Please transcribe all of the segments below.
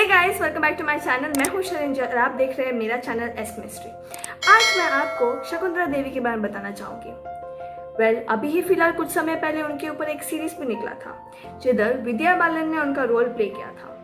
Guys, welcome back to my channel. मैं हूँ शरण और आप देख रहे हैं मेरा चैनल एस मिस्ट्री। आज मैं आपको शकुंतला देवी के बारे में बताना चाहूँगी। अभी ही फिलहाल कुछ समय पहले उनके ऊपर एक सीरीज भी निकला था जिधर विद्या बालन ने उनका रोल प्ले किया था।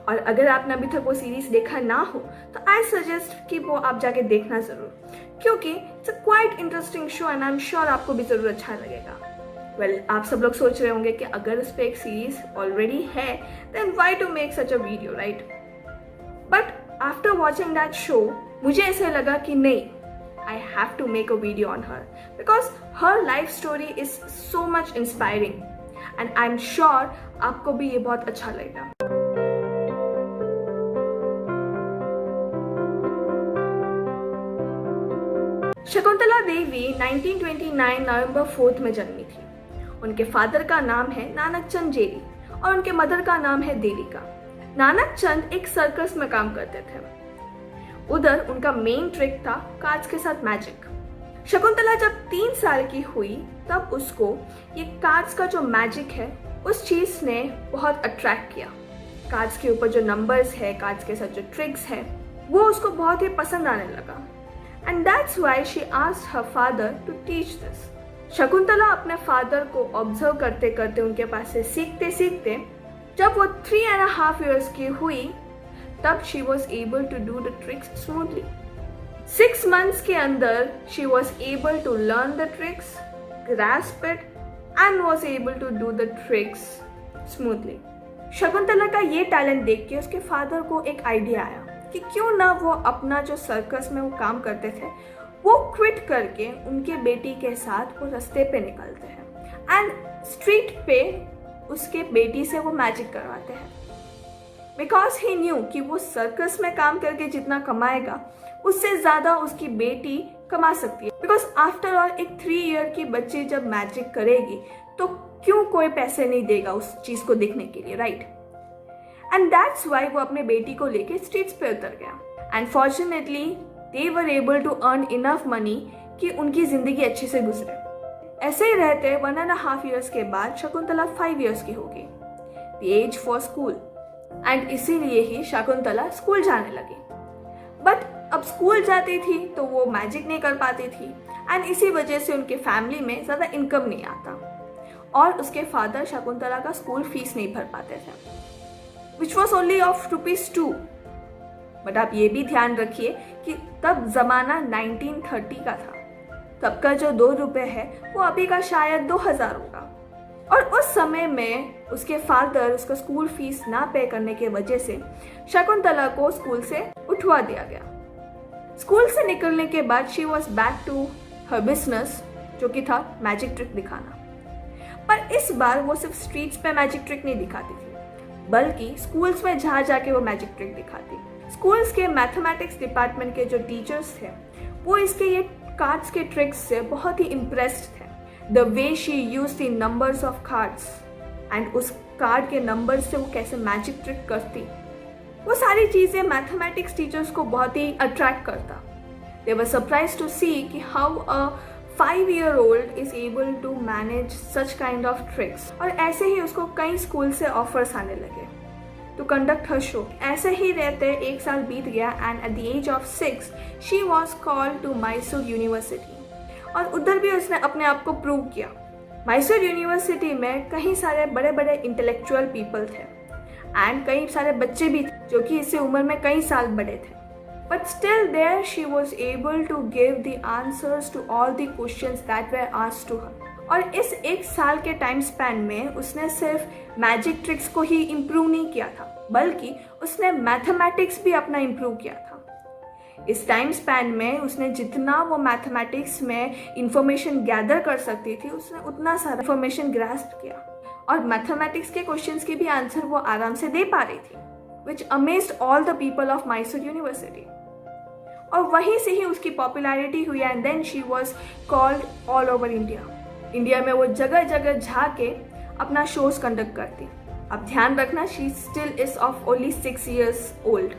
और अगर आपने अभी तक वो सीरीज देखा ना हो तो आई सजेस्ट कि वो आप जाके देखना जरूर, क्योंकि it's a quite interesting show and I am sure आपको भी जरूर अच्छा लगेगा। आप सब लोग सोच रहे होंगे कि अगर उस पर एक सीरीज ऑलरेडी है then why to make such a video, right? But after watching that show मुझे ऐसे लगा कि नहीं, I have to make a video on her because her life story is so much inspiring and I am sure आपको भी ये बहुत अच्छा लगेगा। शकुंतला देवी 1929 नवंबर 4 में जन्मी थी। उनके फादर का नाम है नानक चंद जेरी और उनके मदर का नाम है देविका। नानक चंद एक सर्कस में काम करते थे। उधर उनका मेन ट्रिक था कार्ड्स के साथ मैजिक। शकुंतला जब 3 साल की हुई तब उसको ये कार्ड्स का जो मैजिक है उस चीज ने बहुत अट्रैक्ट किया। कार्ड्स के ऊपर जो नंबर्स है, कार्ड्स के साथ जो ट्रिक्स है, वो उसको बहुत ही पसंद आने लगा। And that's why she asked her father to teach this. Shakuntala अपने फादर को ऑब्जर्व करते करते उनके पास से सीखते सीखते जब वो 3.5 years की हुई तब she was able to do the tricks smoothly. 6 months के अंदर she was able to learn the tricks, grasp it and was able to do the tricks smoothly. Shakuntala का ये टैलेंट देख के उसके फादर को एक आइडिया आया कि क्यों ना वो अपना जो सर्कस में वो काम करते थे वो क्विट करके उनके बेटी के साथ वो रास्ते पे निकलते हैं एंड स्ट्रीट पे उसके बेटी से वो मैजिक करवाते हैं। बिकॉज ही न्यू कि वो सर्कस में काम करके जितना कमाएगा उससे ज्यादा उसकी बेटी कमा सकती है। बिकॉज आफ्टर ऑल एक 3 year की बच्ची जब मैजिक करेगी तो क्यों कोई पैसे नहीं देगा उस चीज को देखने के लिए, राइट? एंड दैट्स वाई वो अपने बेटी को लेके स्ट्रीट्स पे उतर गया and fortunately they were able to earn enough money कि उनकी जिंदगी अच्छे से गुजरे। ऐसे ही रहते 1.5 years के बाद शकुंतला 5 years की होगी, the age for school, and इसीलिए ही शकुंतला स्कूल जाने लगी। बट अब स्कूल जाती थी तो वो मैजिक नहीं कर पाती थी एंड इसी वजह से उनके फैमिली में ज़्यादा इनकम नहीं आता और उसके फादर शकुंतला का स्कूल फीस नहीं भर पाते थे, which was only of ₹2। But आप ये भी ध्यान रखिए कि तब जमाना 1930 का था। तब का जो ₹2 है वो अभी का शायद 2000 होगा। और उस समय में उसके फादर उसका स्कूल फीस ना पे करने के वजह से शकुंतला को स्कूल से उठवा दिया गया। स्कूल से निकलने के बाद she was back to her business, जो कि था मैजिक ट्रिक दिखाना। पर इस बार वो सिर्फ स्ट्रीट्स पे मैजिक ट्रिक नहीं दिखाती थी, बल्कि स्कूल्स में जहाँ जाके वो मैजिक ट्रिक दिखाती। स्कूल्स के मैथमेटिक्स डिपार्टमेंट के जो टीचर्स थे वो इसके ये कार्ड्स के ट्रिक्स से बहुत ही इम्प्रेस्ड थे। The way she use the numbers of cards and उस कार्ड के नंबर से वो कैसे मैजिक ट्रिक करती, वो सारी चीज़ें मैथमेटिक्स टीचर्स को बहुत ही अट्रैक्ट करता। दे वर सरप्राइज टू सी कि how a 5-year-old is able to manage such kind of tricks. और ऐसे ही उसको कई स्कूल से ऑफर्स आने लगे to conduct her show. ऐसे ही रहते 1 साल बीत गया and at the age of 6 she was called to Mysore University और उधर भी उसने अपने आप को प्रूव किया। मैसूर यूनिवर्सिटी में कई सारे बड़े बड़े इंटेलेक्चुअल पीपल थे एंड कई सारे बच्चे भी थे जो कि इससे उम्र में कई साल बड़े थे। But still there she was able to give the answers to all the questions that were asked to her। और इस 1 साल के टाइम स्पैन में उसने सिर्फ मैजिक ट्रिक्स को ही इम्प्रूव नहीं किया था, बल्कि उसने मैथमेटिक्स भी अपना इम्प्रूव किया था। इस टाइम स्पैन में उसने जितना वो मैथमेटिक्स में इंफॉर्मेशन गैदर कर सकती थी उसने उतना सारा इंफॉर्मेशन ग्रास्प किया और मैथमेटिक्स के क्वेश्चंस के भी आंसर वो आराम से दे पा रही थी, which amazed all the people of Mysore university. और वहीं से ही उसकी पॉपुलैरिटी हुई and then she was called all over India. India में वो जगह जगह जाके अपना शोज कंडक्ट करती। अब ध्यान रखना, she still is of only 6 years old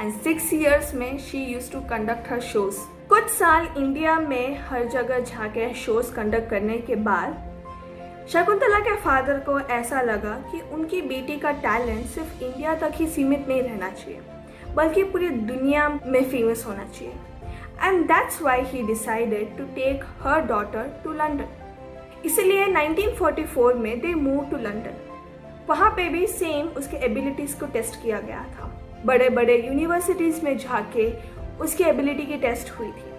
and 6 years में she use to conduct her shows. कुछ साल इंडिया में हर जगह जाके शोज कंडक्ट करने के बाद शकुंतला के फादर को ऐसा लगा कि उनकी बेटी का टैलेंट सिर्फ इंडिया तक ही सीमित नहीं रहना चाहिए, बल्कि पूरी दुनिया में फेमस होना चाहिए। And that's why he decided to take her daughter to London. इसलिए 1944 में दे मूव टू लंदन। वहाँ पे भी सेम उसके एबिलिटीज़ को टेस्ट किया गया था। बड़े बड़े यूनिवर्सिटीज़ में जाके उसकी एबिलिटी की टेस्ट हुई थी।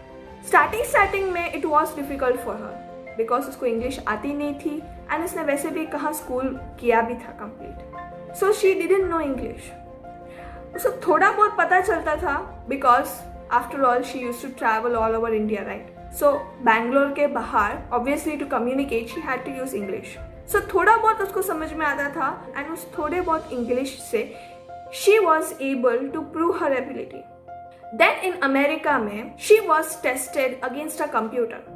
स्टार्टिंग में it was difficult for her because उसको इंग्लिश आती नहीं थी एंड उसने वैसे भी कहाँ स्कूल किया भी था complete. So she didn't know English. उसको थोड़ा बहुत पता चलता था because after all she used to travel all over India, right. So Bangalore के बाहर obviously to communicate she had to use English. So थोड़ा बहुत उसको समझ में आता था एंड उस थोड़े बहुत इंग्लिश से she was able to prove her ability. Then in America में she was tested against a computer.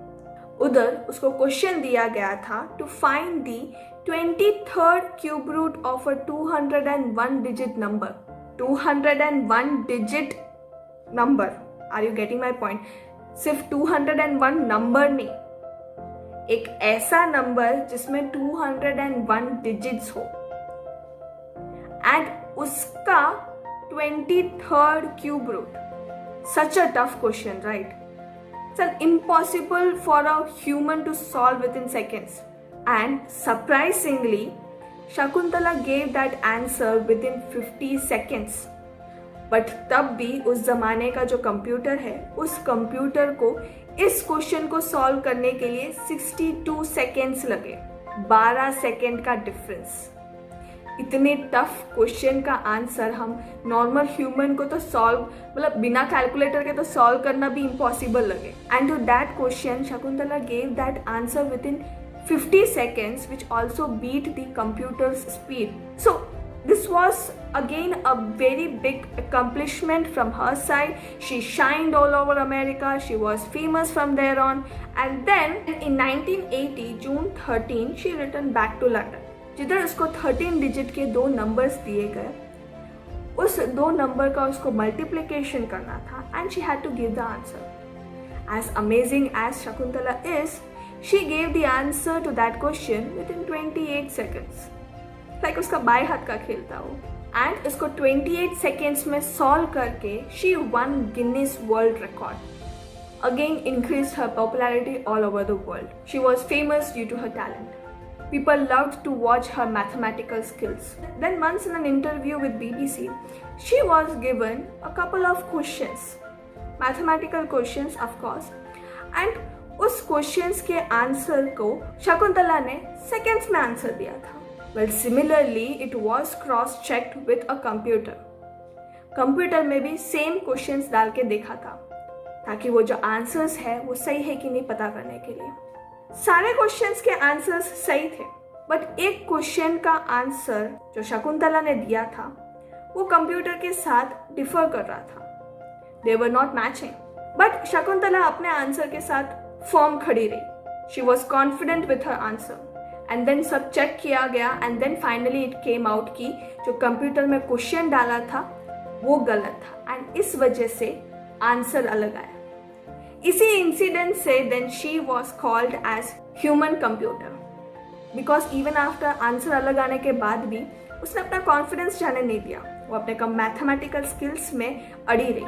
उधर उसको क्वेश्चन दिया गया था to find the 23rd cube root of a 201 digit number. 201 digit number, are you getting my point? सिर्फ 201 number नहीं, एक ऐसा नंबर जिसमें 201 डिजिट्स हो एंड उसका 23rd cube root. Such a tough question, right? It's impossible for a human to solve within seconds. And surprisingly, Shakuntala gave that answer within 50 seconds. But तब भी उस जमाने का जो कंप्यूटर है, उस कंप्यूटर को इस क्वेश्चन को सॉल्व करने के लिए 62 सेकेंड्स लगे। 12 सेकेंड का डिफरेंस। इतने टफ क्वेश्चन का आंसर हम नॉर्मल ह्यूमन को तो सॉल्व, मतलब बिना कैलकुलेटर के तो सॉल्व करना भी इम्पॉसिबल लगे। And to that question Shakuntala gave that answer within 50 seconds, which also beat the computer's speed. So this was again a very big accomplishment from her side. She shined all over America. She was famous from there on. And then in 1980, June 13, she returned back to London. जिधर उसको 13 digit के 2 numbers दिए गए, उस 2 number का उसको multiplication करना था and she had to give the answer. As amazing as Shakuntala is, she gave the answer to that question within 28 seconds. Like उसका बाएं हाथ का खेल था वो। एंड उसको 28 सेकेंड्स में सॉल्व करके she one Guinness world record. Again increased her popularity all over the world. She was famous due to her talent. People loved to watch her mathematical skills. Then once in an interview with BBC, she was given a couple of questions, mathematical questions of course, and उस questions के answer को शकुंतला ने seconds में answer दिया था। Well, similarly, it was cross-checked with a computer. Computer में भी same questions डाल के देखा था ताकि वो जो answers है वो सही है कि नहीं पता करने के लिए। सारे क्वेश्चंस के आंसर्स सही थे, बट एक क्वेश्चन का आंसर जो शकुंतला ने दिया था वो कंप्यूटर के साथ डिफर कर रहा था। They were not matching, but Shakuntala अपने आंसर के साथ फर्म खड़ी रही। She was confident with her answer and then सब चेक किया गया and then finally it came out कि जो कंप्यूटर में क्वेश्चन डाला था वो गलत था एंड इस वजह से आंसर अलग आया। इसी इंसिडेंट से then she was called as human computer because even after answer अलग आने के बाद भी उसने अपना कॉन्फिडेंस जाने नहीं दिया। वो अपने कम मैथमेटिकल स्किल्स में अड़ी रही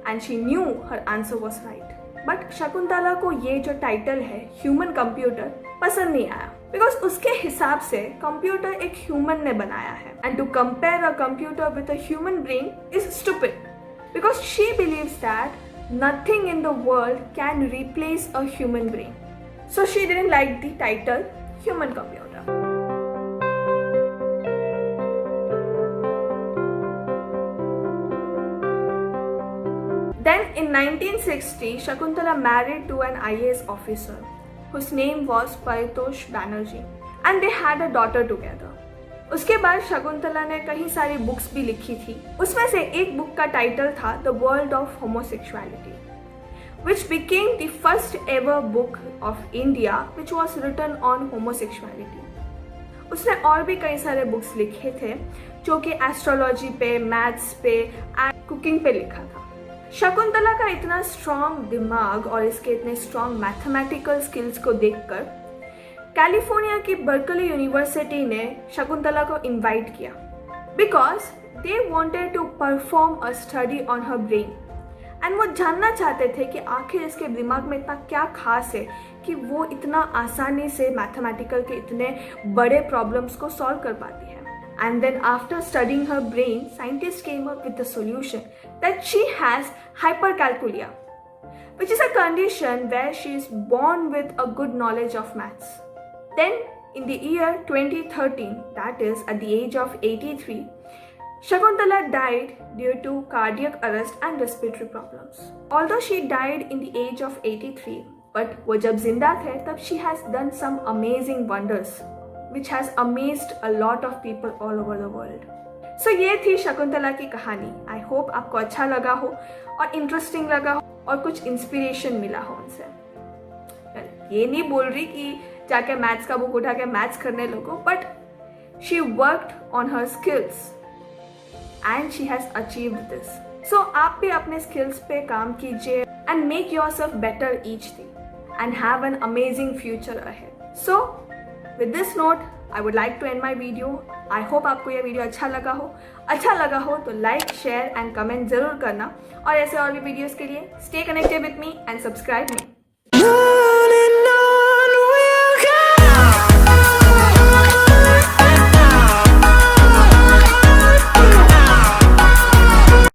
and she knew her answer was right. But Shakuntala को ये जो टाइटल है ह्यूमन कंप्यूटर पसंद नहीं आया बिकॉज उसके हिसाब से कंप्यूटर एक ह्यूमन ने बनाया है and to compare a computer with a human brain is stupid because she believes that nothing in the world can replace a human brain. So she didn't like the title human computer. Then in 1960, Shakuntala married to an IAS officer whose name was Paritosh Banerjee and they had a daughter together. उसके बाद शकुंतला ने कई सारी books भी लिखी थी। उसमें से एक बुक का टाइटल था the world of homosexuality, which became the first ever book of India which was written on homosexuality. उसने और भी कई सारे बुक्स लिखे थे जो कि एस्ट्रोलॉजी पे, मैथ्स पे एंड कुकिंग पे लिखा था। शकुंतला का इतना स्ट्रॉन्ग दिमाग और इसके इतने स्ट्रॉन्ग मैथमेटिकल स्किल्स को देखकर कैलिफोर्निया की बर्कली यूनिवर्सिटी ने शकुंतला को इनवाइट किया because they wanted to perform a study on her brain and वो जानना चाहते थे कि आखिर इसके दिमाग में इतना क्या खास है कि वो इतना आसानी से मैथमेटिकल के इतने बड़े प्रॉब्लम्स को सॉल्व कर पाती है. And then after studying her brain, scientists came up with the solution that she has hypercalculia, which is a condition where she is born with a good knowledge of maths. Then in the year 2013, that is at the age of 83, Shakuntala died due to cardiac arrest and respiratory problems. Although she died in the age of 83, but वो जब जिंदा थे तब she has done some amazing wonders, which has amazed a lot of people all over the world. So ये थी शकुंतला की कहानी. I hope आपको अच्छा लगा हो और इंटरेस्टिंग लगा हो और कुछ इंस्पिरेशन मिला हो उनसे. ये नहीं बोल रही कि जाके मैथ्स का बुक उठा के मैथ्स करने लगो, but she worked on her skills and she has achieved this. So आप भी अपने skills पे काम कीजिए and make yourself better each day and have an amazing future ahead. So with this note, I would like to end my video. I hope आपको ये video अच्छा लगा हो तो like, share and comment जरूर करना और ऐसे और भी वीडियोस के लिए stay connected with me and subscribe me.